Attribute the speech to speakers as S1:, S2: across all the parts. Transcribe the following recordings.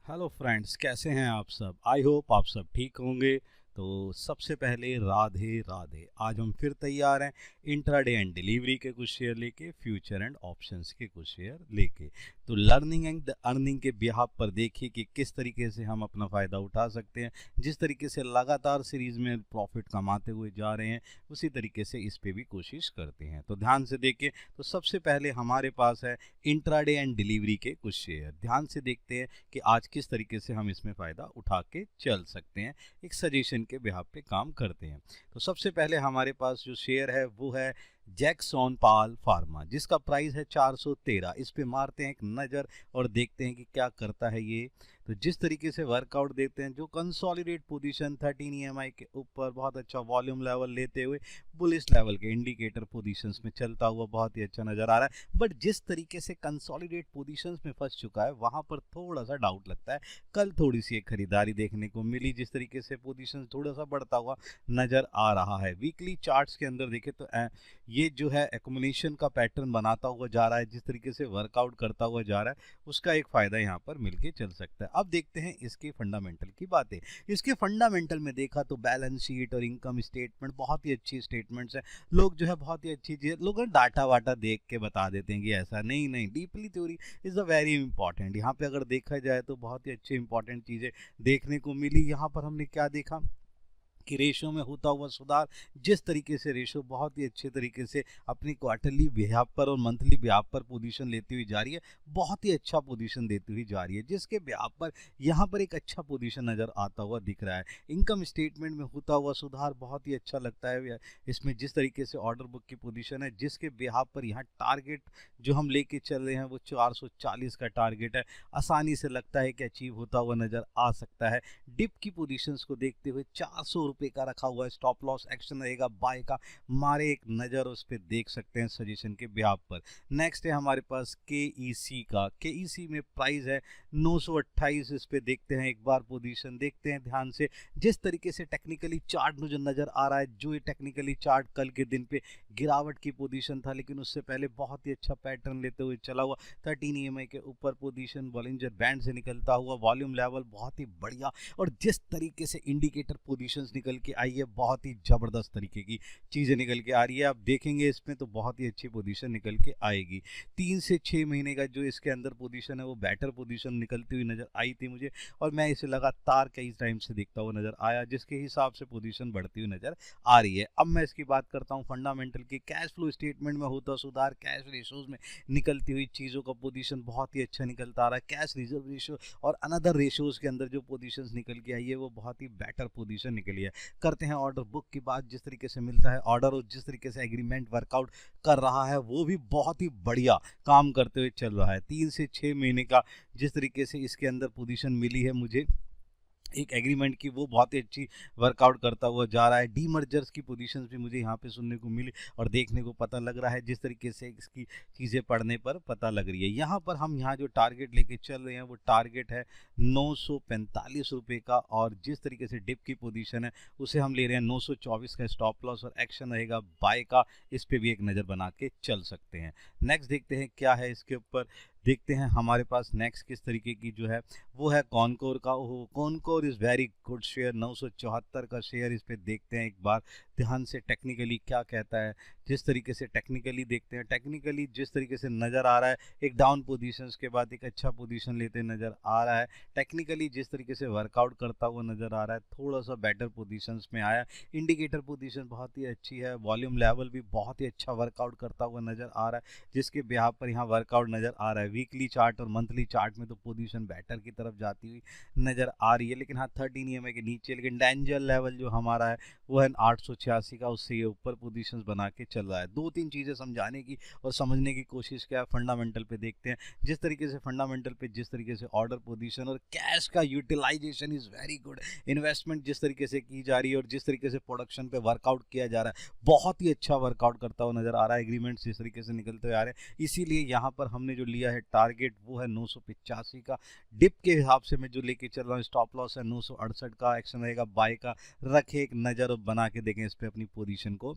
S1: Hello friends, कैसे हैं आप सब। आई होप आप सब ठीक होंगे। तो सबसे पहले राधे राधे। आज हम फिर तैयार हैं इंट्राडे एंड डिलीवरी के कुछ शेयर लेके, फ्यूचर एंड ऑप्शंस के कुछ शेयर लेके। तो लर्निंग एंड अर्निंग के बिहाफ पर देखिए कि किस तरीके से हम अपना फ़ायदा उठा सकते हैं। जिस तरीके से लगातार सीरीज़ में प्रॉफिट कमाते हुए जा रहे हैं, उसी तरीके से इस पे भी कोशिश करते हैं। तो ध्यान से देखिए। तो सबसे पहले हमारे पास है इंट्राडे एंड डिलीवरी के कुछ शेयर। ध्यान से देखते हैं कि आज किस तरीके से हम इसमें फ़ायदा उठा के चल सकते हैं। एक सजेशन के बिहाफ पे काम करते हैं। तो सबसे पहले हमारे पास जो शेयर है वो है जैक्सन पाल फार्मा, जिसका प्राइस है 413। इस पे मारते हैं एक नज़र और देखते हैं कि क्या करता है ये। तो जिस तरीके से वर्कआउट देते हैं, जो कंसोलिडेट पोजीशन 13 ईएमआई के ऊपर बहुत अच्छा वॉल्यूम लेवल लेते हुए बुलिश लेवल के इंडिकेटर पोजीशंस में चलता हुआ बहुत ही अच्छा नज़र आ रहा है। बट जिस तरीके से कंसोलिडेट पोजीशंस में फंस चुका है, वहाँ पर थोड़ा सा डाउट लगता है। कल थोड़ी सी एक खरीदारी देखने को मिली, जिस तरीके से पोजीशन थोड़ा सा बढ़ता हुआ नज़र आ रहा है। वीकली चार्ट्स के अंदर देखें तो ये जो है एक्युमुलेशन का पैटर्न बनाता हुआ जा रहा है। जिस तरीके से वर्कआउट करता हुआ जा रहा है, उसका एक फ़ायदा यहाँ पर मिलके चल सकता है। अब देखते हैं इसके फंडामेंटल की बातें। इसके फंडामेंटल में देखा तो बैलेंस शीट और इनकम स्टेटमेंट बहुत ही अच्छी स्टेटमेंट्स हैं। लोग जो है बहुत ही अच्छी चीज़, लोग डाटा वाटा देख के बता देते हैं कि ऐसा नहीं नहीं, deeply theory is a very important. यहाँ पे अगर देखा जाए तो बहुत ही अच्छी इंपॉर्टेंट चीज़ें देखने को मिली। यहाँ पर हमने क्या देखा कि रेशो में होता हुआ सुधार। जिस तरीके से रेशो बहुत ही अच्छे तरीके से अपनी क्वार्टरली बिहाफ पर और मंथली बिहाफ पर पोजीशन लेती हुई जा रही है, बहुत ही अच्छा पोजीशन देती हुई जा रही है, जिसके बिहाफ पर यहाँ पर एक अच्छा पोजीशन नज़र आता हुआ दिख रहा है। इनकम स्टेटमेंट में होता हुआ सुधार बहुत ही अच्छा लगता है। इसमें जिस तरीके से ऑर्डर बुक की पोजीशन है, जिसके बिहाफ पर यहाँ टारगेट जो हम लेके चल रहे हैं वो 440 का टारगेट है, आसानी से लगता है कि अचीव होता हुआ नज़र आ सकता है। डिप की पोजीशंस को देखते हुए 400 रुपये का रखा हुआ है, स्टॉप लॉस एक्शन रहेगा बाय का। मारे एक नज़र उस पर, देख सकते हैं सजेशन के बिहाफ पर। नेक्स्ट है हमारे पास के का। के में प्राइस है 928। इस पे देखते हैं एक बार पोजीशन, देखते हैं ध्यान से। जिस तरीके से टेक्निकली चार्ट मुझे नज़र आ रहा है, जो ये टेक्निकली चार्ट कल के दिन पे गिरावट की पोजीशन था, लेकिन उससे पहले बहुत ही अच्छा पैटर्न लेते हुए चला हुआ 13 ईएमआई के ऊपर पोजीशन, बॉलिंजर बैंड से निकलता हुआ वॉल्यूम लेवल बहुत ही बढ़िया। और जिस तरीके से इंडिकेटर पोजीशंस निकल के आई है, बहुत ही ज़बरदस्त तरीके की चीज़ें निकल के आ रही है। आप देखेंगे इसमें तो बहुत ही अच्छी पोजीशन निकल के आएगी। 3 से 6 महीने का जो इसके अंदर पोजीशन है, वो बेटर पोजीशन निकलती हुई नज़र आई थी मुझे, और मैं इसे लगातार कई टाइम से देखता हुआ नज़र आया, जिसके हिसाब से पोजीशन बढ़ती हुई नज़र आ रही है। अब मैं इसकी बात करता हूँ फंडामेंटल की। कैश फ्लो स्टेटमेंट में होता सुधार, कैश रेशोज में निकलती हुई चीज़ों का पोजीशन बहुत ही अच्छा निकलता आ रहा है। कैश रिजर्व रेशो और अनदर रेशियोज के अंदर जो पोजीशंस निकल के आई है, वो बहुत ही बेटर पोजीशन निकली है। करते हैं ऑर्डर बुक की बात। जिस तरीके से मिलता है ऑर्डर और जिस तरीके से एग्रीमेंट वर्कआउट कर रहा है, वो भी बहुत ही बढ़िया काम करते हुए चल रहा है। 3 से 6 महीने का जिस तरीके से इसके अंदर पोजीशन मिली है मुझे एक एग्रीमेंट की, वो बहुत ही अच्छी वर्कआउट करता हुआ जा रहा है। डीमर्जर्स की पोजीशंस भी मुझे यहाँ पे सुनने को मिली और देखने को पता लग रहा है, जिस तरीके से इसकी चीज़ें पढ़ने पर पता लग रही है। यहाँ पर हम यहाँ जो टारगेट लेके चल रहे हैं, वो टारगेट है 945 रुपये का, और जिस तरीके से डिप की पोजीशन है उसे हम ले रहे हैं 924 का स्टॉप लॉस, और एक्शन रहेगा बाय का। इस पर भी एक नज़र बना के चल सकते हैं। नेक्स्ट देखते हैं क्या है इसके ऊपर। देखते हैं हमारे पास नेक्स्ट किस तरीके की जो है वो है कॉनकोर का। ओहो, Concor is very good share, 974 का शेयर। इस पे देखते हैं एक बार ध्यान से टेक्निकली क्या कहता है। जिस तरीके से टेक्निकली देखते हैं, टेक्निकली जिस तरीके से नज़र आ रहा है, एक डाउन पोजीशंस के बाद एक अच्छा पोजीशन लेते नज़र आ रहा है। टेक्निकली जिस तरीके से वर्कआउट करता हुआ नज़र आ रहा है, थोड़ा सा बेटर पोजीशंस में आया। इंडिकेटर पोजीशन बहुत ही अच्छी है, वॉल्यूम लेवल भी बहुत ही अच्छा वर्कआउट करता हुआ नज़र आ रहा है, जिसके बिहाफ पर यहाँ वर्कआउट नज़र आ रहा है। वीकली चार्ट और मंथली चार्ट में तो पोजीशन बेटर की तरफ जाती हुई नज़र आ रही है, लेकिन हाँ 13 ईएमआई के नीचे। लेकिन डेंजर लेवल जो हमारा है वो है 886 का, उससे ये ऊपर पोजीशंस बना के चल रहा है। 2-3 चीज़ें समझाने की और समझने की कोशिश किया। फंडामेंटल पे देखते हैं, जिस तरीके से फंडामेंटल पे जिस तरीके से ऑर्डर पोजीशन और कैश का utilisation is very good. Investment जिस तरीके से की जा रही है और जिस तरीके से प्रोडक्शन पे वर्कआउट किया जा रहा है, बहुत ही अच्छा वर्कआउट करता हुआ नज़र आ रहा है। एग्रीमेंट्स जिस तरीके से निकलते हुए आ रहे हैं, इसीलिए यहाँ पर हमने जो लिया है टारगेट वो है 985 का। डिप के हिसाब से मैं जो लेके चल रहा हूँ, स्टॉप लॉस है 968 का, एक्शन रहेगा बाय का। रखे एक नज़र और बना के देखें इस पर अपनी पोजीशन को।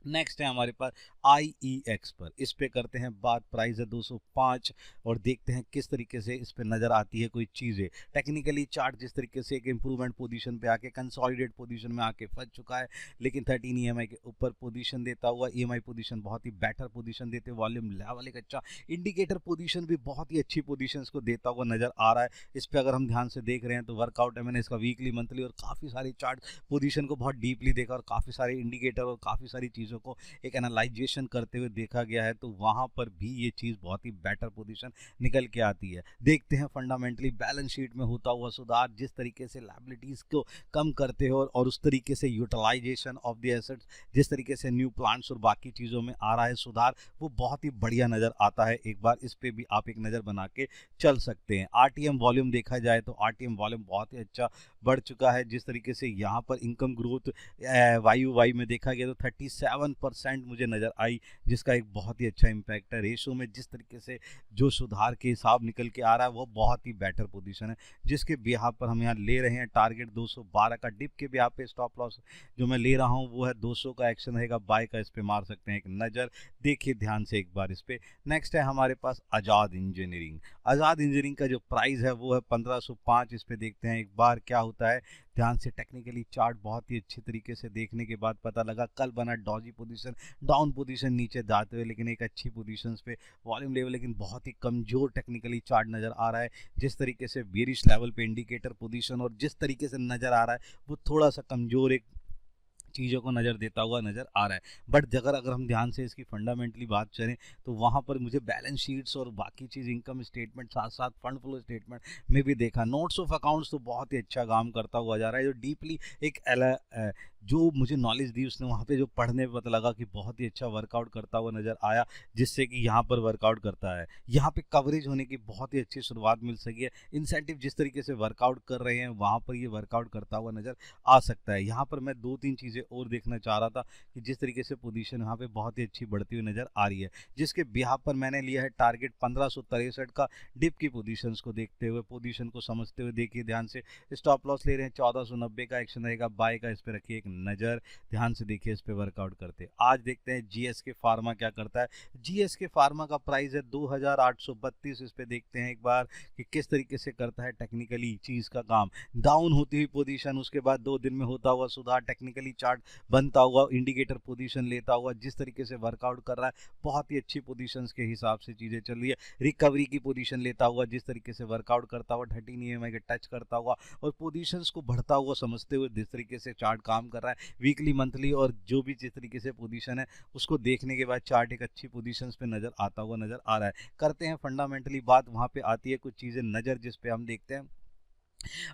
S1: नेक्स्ट है हमारे पास IEX पर, इस पे करते हैं बात। प्राइस है 205 और देखते हैं किस तरीके से इस पे नज़र आती है कोई चीज़ें। टेक्निकली चार्ट जिस तरीके से एक इंप्रूवमेंट पोजीशन पे आके कंसोलिडेट पोजीशन में आके फंस चुका है, लेकिन 13 EMI के ऊपर पोजीशन देता हुआ, EMI पोजीशन बहुत ही बेटर पोजीशन देते, वॉल्यूम लेवल एक अच्छा, इंडिकेटर पोजीशन भी बहुत ही अच्छी पोजीशंस को देता हुआ नज़र आ रहा है। इस पर अगर हम ध्यान से देख रहे हैं तो वर्कआउट है, मैंने इसका वीकली, मंथली और काफ़ी सारे चार्ट पोजीशन को बहुत डीपली देखा और काफ़ी सारे इंडिकेटर और काफ़ी सारी चीज़ों को एक एनालाइजेशन करते हुए देखा गया है, तो वहां पर भी ये चीज़ बहुत ही बेटर पोजीशन निकल के आती है। देखते हैं फंडामेंटली बैलेंस शीट में होता हुआ सुधार, जिस तरीके से लायबिलिटीज़ को कम करते हो और उस तरीके से यूटिलाइजेशन ऑफ द एसेट्स, जिस तरीके से न्यू प्लांट्स और बाकी चीज़ों में आ रहा है सुधार, वो बहुत ही बढ़िया नज़र आता है। एक बार इस पर भी आप एक नज़र बना के चल सकते हैं। RTM वॉल्यूम देखा जाए तो RTM वॉल्यूम बहुत ही अच्छा बढ़ चुका है। जिस तरीके से यहाँ पर इनकम ग्रोथ YoY में देखा गया तो 37% मुझे नज़र आई, जिसका एक बहुत ही अच्छा इम्पैक्ट है। रेशो में जिस तरीके से जो सुधार के हिसाब निकल के आ रहा है वो बहुत ही बेटर पोजीशन है, जिसके बिहार पर हम यहाँ ले रहे हैं टारगेट 212 का। डिप के बिहार पे स्टॉप लॉस जो मैं ले रहा हूँ वो है 200 का। एक्शन रहेगा बाय का, इस पे मार सकते हैं एक नज़र, देखिए ध्यान से एक बार इस पे। नेक्स्ट है हमारे पास आज़ाद इंजीनियरिंग। आज़ाद इंजीनियरिंग का जो प्राइस है वो है 1505। इस पे देखते हैं एक बार क्या होता है ध्यान से। टेक्निकली चार्ट बहुत ही अच्छी तरीके से देखने के बाद पता लगा, कल बना डॉजी पोजीशन, डाउन पोजीशन नीचे जाते हुए, लेकिन एक अच्छी पोजीशंस पे वॉल्यूम लेवल, लेकिन बहुत ही कमजोर टेक्निकली चार्ट नज़र आ रहा है। जिस तरीके से बेरिश लेवल पे इंडिकेटर पोजीशन और जिस तरीके से नज़र आ रहा है वो थोड़ा सा कमजोर एक चीज़ों को नज़र देता हुआ नज़र आ रहा है। बट अगर हम ध्यान से इसकी फंडामेंटली बात करें तो वहाँ पर मुझे बैलेंस शीट्स और बाकी चीज़, इनकम स्टेटमेंट, साथ साथ फंड फ्लो स्टेटमेंट में भी देखा। नोट्स ऑफ अकाउंट्स तो बहुत ही अच्छा काम करता हुआ जा रहा है। जो डीपली एक जो मुझे नॉलेज दी उसने, वहाँ पे जो पढ़ने में पता लगा कि बहुत ही अच्छा वर्कआउट करता हुआ नज़र आया, जिससे कि यहाँ पर वर्कआउट करता है। यहाँ पे कवरेज होने की बहुत ही अच्छी शुरुआत मिल सकी है। इंसेंटिव जिस तरीके से वर्कआउट कर रहे हैं वहाँ पर ये वर्कआउट करता हुआ नज़र आ सकता है। यहाँ पर मैं 2-3 चीज़ें और देखना चाह रहा था कि जिस तरीके से पोजीशन यहाँ पे बहुत ही अच्छी बढ़ती हुई नज़र आ रही है, जिसके बिहाफ पर मैंने लिया है टारगेट 1563 का। डिप की पोजीशंस को देखते हुए, पोजीशन को समझते हुए देखिए ध्यान से। स्टॉप लॉस ले रहे हैं 1490 का। एक्शन रहेगा बाय का, इस पर रखिए एक नज़र, ध्यान से देखिए इस पर वर्कआउट करते। आज देखते हैं GSK फार्मा क्या करता है। GSK फार्मा का प्राइस है 2832। इस पर देखते हैं एक बार कि किस तरीके से करता है टेक्निकली चीज़ का काम। डाउन होती हुई पोजीशन, उसके बाद 2 दिन में होता हुआ सुधार, टेक्निकली चार्ट बनता हुआ, इंडिकेटर पोजीशन लेता हुआ, जिस तरीके से वर्कआउट कर रहा है बहुत ही अच्छी पोजीशंस के हिसाब से चीज़ें चल रही है। रिकवरी की पोजीशन लेता हुआ, जिस तरीके से वर्कआउट करता हुआ, 13 EMI के टच करता हुआ और पोजीशंस को बढ़ता हुआ समझते हुए जिस तरीके से चार्ट काम कर रहा है, वीकली, मंथली और जो भी जिस तरीके से पोजीशन है उसको देखने के बाद चार्ट एक अच्छी पोजीशंस पे नज़र आता हुआ नज़र आ रहा है। करते हैं फंडामेंटली बात, वहाँ पे आती है कुछ चीज़ें नज़र, जिस पे हम देखते हैं।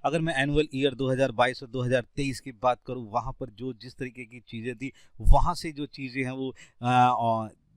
S1: अगर मैं एनुअल ईयर 2022 और 2023 की बात करूं, वहां पर जो जिस तरीके की चीज़ें थी, वहां से जो चीज़ें हैं वो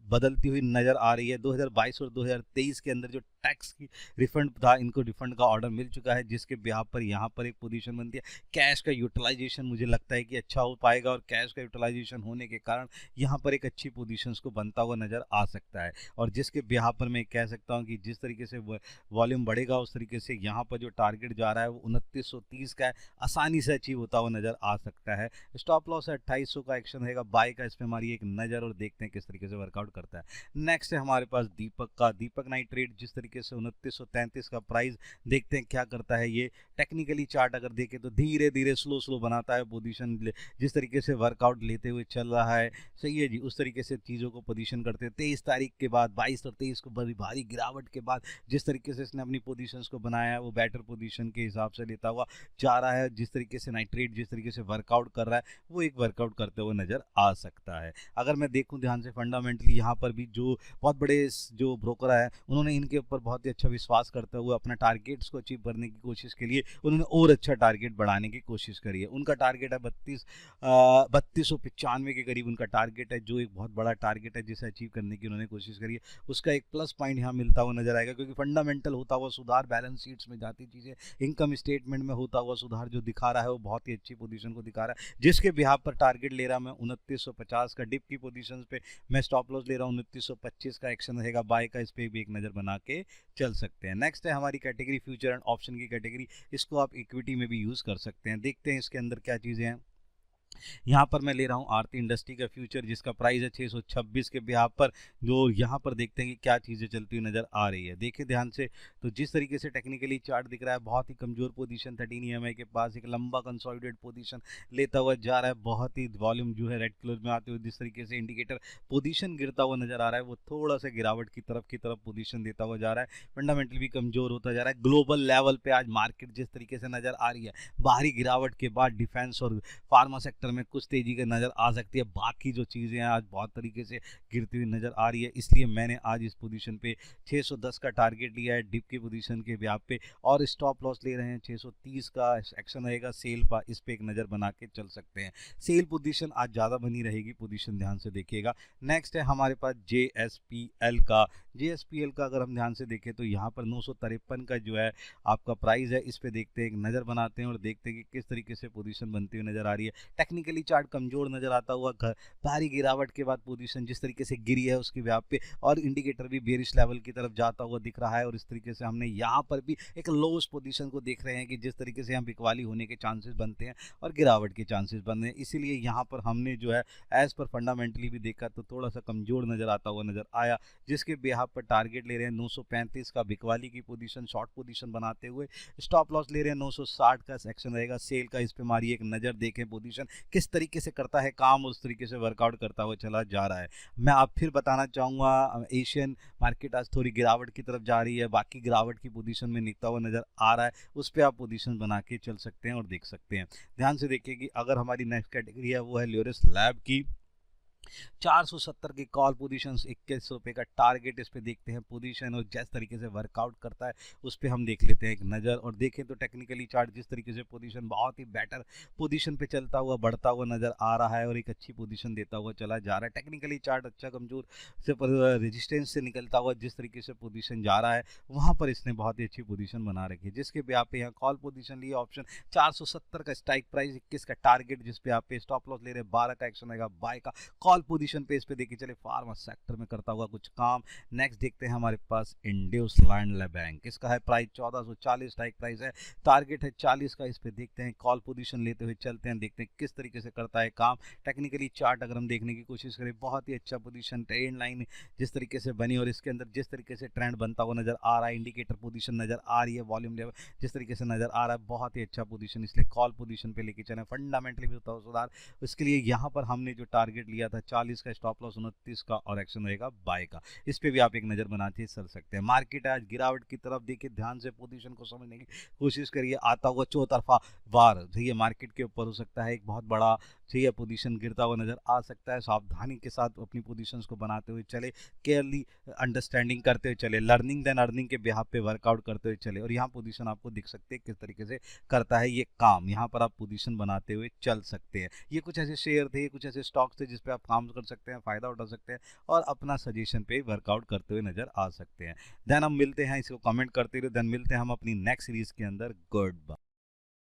S1: बदलती हुई नज़र आ रही है। 2022 और 2023 के अंदर जो टैक्स की रिफंड था, इनको रिफंड का ऑर्डर मिल चुका है, जिसके बिहाफ पर यहाँ पर एक पोजीशन बनती है। कैश का यूटिलाइजेशन मुझे लगता है कि अच्छा हो पाएगा और कैश का यूटिलाइजेशन होने के कारण यहाँ पर एक अच्छी पोजीशंस को बनता हुआ नज़र आ सकता है। और जिसके बिहाफ पर मैं कह सकता हूँ कि जिस तरीके से वॉल्यूम बढ़ेगा उस तरीके से यहाँ पर जो टारगेट जा रहा है वो 2930 का है, आसानी से अचीव होता हुआ नज़र आ सकता है। स्टॉप लॉस है 2800 का। एक्शन रहेगा बाय का, इस पर हमारी एक नज़र और देखते हैं किस तरीके से वर्कआउट करता है। नेक्स्ट है हमारे पास दीपक का। दीपक नाइट्रेट जिस तरीके से 2933 का प्राइस, देखते हैं क्या करता है ये। टेक्निकली चार्ट अगर देखें तो धीरे धीरे स्लो भाता है पोजीशन, जिस तरीके से वर्कआउट लेते हुए चल रहा है, सही है जी, उस तरीके से चीज़ों को पोजीशन करते हैं। 23 तारीख के बाद, 22 और 23 को बड़ी भारी गिरावट के बाद जिस तरीके से इसने अपनी पोजीशंस को बनाया है वो बेटर पोजीशन के हिसाब से लेता हुआ जा रहा है। जिस तरीके से नाइट्रेट जिस तरीके से वर्कआउट कर रहा है वो एक वर्कआउट करते हुए नज़र आ सकता है। अगर मैं देखूं ध्यान से फंडामेंटली, यहाँ पर भी जो बहुत बड़े जो ब्रोकर है उन्होंने इनके ऊपर बहुत ही अच्छा विश्वास करते हुए अपना टारगेट्स को अचीव करने की कोशिश के लिए उन्होंने और अच्छा टारगेट बढ़ाने की कोशिश करी है। उनका टारगेट है 3295 के करीब उनका टारगेट है, जो एक बहुत बड़ा टारगेट है जिसे अचीव करने की उन्होंने कोशिश करी है। उसका एक प्लस पॉइंट यहाँ मिलता हुआ नजर आएगा, क्योंकि फंडामेंटल होता हुआ सुधार, बैलेंस शीट्स में जाती चीज़ें, इनकम स्टेटमेंट में होता हुआ सुधार जो दिखा रहा है वो बहुत ही अच्छी पोजीशन को दिखा रहा है। जिसके बिहाफ पर टारगेट ले रहा मैं 2950 का। डिप की पोजीशन पे मैं स्टॉप लॉस ले रहा हूँ 2925 का। एक्शन रहेगा बाय का, इस पर भी एक नज़र बना के चल सकते हैं। नेक्स्ट है हमारी कैटेगरी फ्यूचर एंड ऑप्शन की कैटेगरी। इसको आप इक्विटी में भी यूज़ कर सकते हैं। देखते हैं इसके अंदर क्या चीज़ें हैं। यहाँ पर मैं ले रहा हूँ आरती इंडस्ट्री का फ्यूचर, जिसका प्राइस है 626 के बिहाफ पर। जो यहाँ पर देखते हैं कि क्या चीज़ें चलती हुई नज़र आ रही है, देखिए ध्यान से। तो जिस तरीके से टेक्निकली चार्ट दिख रहा है, बहुत ही कमज़ोर पोजीशन 13 EMI के पास एक लंबा कंसोलिडेट पोजीशन लेता हुआ जा रहा है। बहुत ही वॉल्यूम जो है रेड कलर में आते हुए, जिस तरीके से इंडिकेटर पोजीशन गिरता हुआ नज़र आ रहा है, वो थोड़ा सा गिरावट की तरफ पोजीशन देता हुआ जा रहा है। फंडामेंटल भी कमज़ोर होता जा रहा है। ग्लोबल लेवल पे आज मार्केट जिस तरीके से नज़र आ रही है, बाहरी गिरावट के बाद डिफेंस और फार्मा सेक्टर में कुछ तेजी का नज़र आ सकती है। बाकी जो चीज़ें हैं आज बहुत तरीके से गिरती हुई नज़र आ रही है, इसलिए मैंने आज इस पोजीशन पे 610 का टारगेट लिया है डिप की पोजीशन के ब्याह पे, और स्टॉप लॉस ले रहे हैं 630 का। एक्शन रहेगा सेल पर, इस पे एक नज़र बना के चल सकते हैं। सेल पोजीशन आज ज़्यादा बनी रहेगी, पोजीशन ध्यान से देखिएगा। नेक्स्ट है हमारे पास JSPL का। JSPL का अगर हम ध्यान से देखें तो यहाँ पर 953 का जो है आपका प्राइस है, इस पे देखते हैं, एक नज़र बनाते हैं और देखते हैं कि किस तरीके से पोजीशन बनती हुई नज़र आ रही है। टेक्निकली चार्ट कमजोर नजर आता हुआ, भारी गिरावट के बाद पोजीशन जिस तरीके से गिरी है उसके व्याप पे, और इंडिकेटर भी बेरिश लेवल की तरफ जाता हुआ दिख रहा है। और इस तरीके से हमने यहाँ पर भी एक लोस्ट पोजीशन को देख रहे हैं कि जिस तरीके से यहाँ बिकवाली होने के चांसेस बनते हैं और गिरावट के चांसेस बन रहे हैं। इसीलिए यहाँ पर हमने जो है एज पर फंडामेंटली भी देखा तो थोड़ा सा कमजोर नजर आता हुआ नजर आया, जिसके बिहाफ पर टारगेट ले रहे हैं 935 का बिकवाली की पोजीशन, शॉर्ट पोजीशन बनाते हुए। स्टॉप लॉस ले रहे हैं 960 का। सेक्शन रहेगा सेल का, इस पे हमारी एक नज़र देखें पोजीशन किस तरीके से करता है काम, उस तरीके से वर्कआउट करता हुआ चला जा रहा है। मैं आप फिर बताना चाहूँगा, एशियन मार्केट आज थोड़ी गिरावट की तरफ जा रही है, बाकी गिरावट की पोजीशन में निकलता हुआ नज़र आ रहा है, उस पर आप पोजीशन बना के चल सकते हैं और देख सकते हैं। ध्यान से देखिए कि अगर हमारी नेक्स्ट कैटेगरी है वो है ल्यूरिस लैब की। 470 की कॉल पोजीशन, 21 रुपये का टारगेट, इस पे देखते हैं पोजीशन और जिस तरीके से वर्कआउट करता है उस पे हम देख लेते हैं एक नज़र। और देखें तो टेक्निकली चार्ट जिस तरीके से पोजीशन बहुत ही बेटर पोजीशन पे चलता हुआ बढ़ता हुआ नज़र आ रहा है और एक अच्छी पोजीशन देता हुआ चला जा रहा है। टेक्निकली चार्ट अच्छा कमजोर से रेजिस्टेंस से निकलता हुआ जिस तरीके से पोजीशन जा रहा है, वहाँ पर इसने बहुत ही अच्छी पोजीशन बना रखी है, जिसके पे आप यहाँ कॉल पोजीशन लिए ऑप्शन 470 का स्ट्राइक प्राइस, 21 का टारगेट, जिस पे आप पे स्टॉप लॉस ले रहे हैं 12 का। एक्शन आएगा बाय का। कॉल पोजीशन पे इस पे देखिए चले फार्मा सेक्टर में करता हुआ कुछ काम। नेक्स्ट देखते हैं हमारे पास इंड्यूस लैंड बैंक, इसका है प्राइस 1440, स्ट्राइक प्राइस है, टारगेट है 40 का। इस पे देखते हैं कॉल पोजीशन लेते हुए चलते हैं, देखते हैं किस तरीके से करता है काम। टेक्निकली चार्ट अगर हम देखने की कोशिश करें, बहुत ही अच्छा पोजीशन, ट्रेंड लाइन जिस तरीके से बनी और इसके अंदर जिस तरीके से ट्रेंड बनता हुआ नजर आ रहा है, इंडिकेटर पोजीशन नजर आ रही है, वॉल्यूम लेवल जिस तरीके से नजर आ रहा है, बहुत ही अच्छा पोजीशन, इसलिए कॉल पोजीशन पे लेके चले। फंडामेंटली भी होता है सुधार, इसके लिए यहाँ पर हमने जो टारगेट लिया था 40 का, स्टॉप लॉस 29 का और एक्शन रहेगा बाय का। इस पे भी आप एक नज़र बनाते चल सकते हैं। मार्केट आज गिरावट की तरफ, देखिए ध्यान से पोजीशन को समझने की कोशिश करिए। आता हुआ चौतरफा वार ये मार्केट के ऊपर हो सकता है, एक बहुत बड़ा चाहिए पोजीशन गिरता हुआ नजर आ सकता है। सावधानी के साथ अपनी पोजीशंस को बनाते हुए चले, केयरली अंडरस्टैंडिंग करते हुए चले, लर्निंग देन अर्निंग के बिहाफ पे वर्कआउट करते हुए चले। और यहाँ पोजीशन आपको दिख सकते हैं किस तरीके से करता है ये काम, यहाँ पर आप पोजीशन बनाते हुए चल सकते हैं। ये कुछ ऐसे शेयर थे, कुछ ऐसे स्टॉक्स थे जिस पे आप काम कर सकते हैं, फायदा उठा सकते हैं और अपना सजेशन पे वर्कआउट करते हुए नजर आ सकते हैं। देन हम मिलते हैं, इसको कमेंट करते रहे, देन मिलते हैं हम अपनी नेक्स्ट सीरीज के अंदर। Good bye.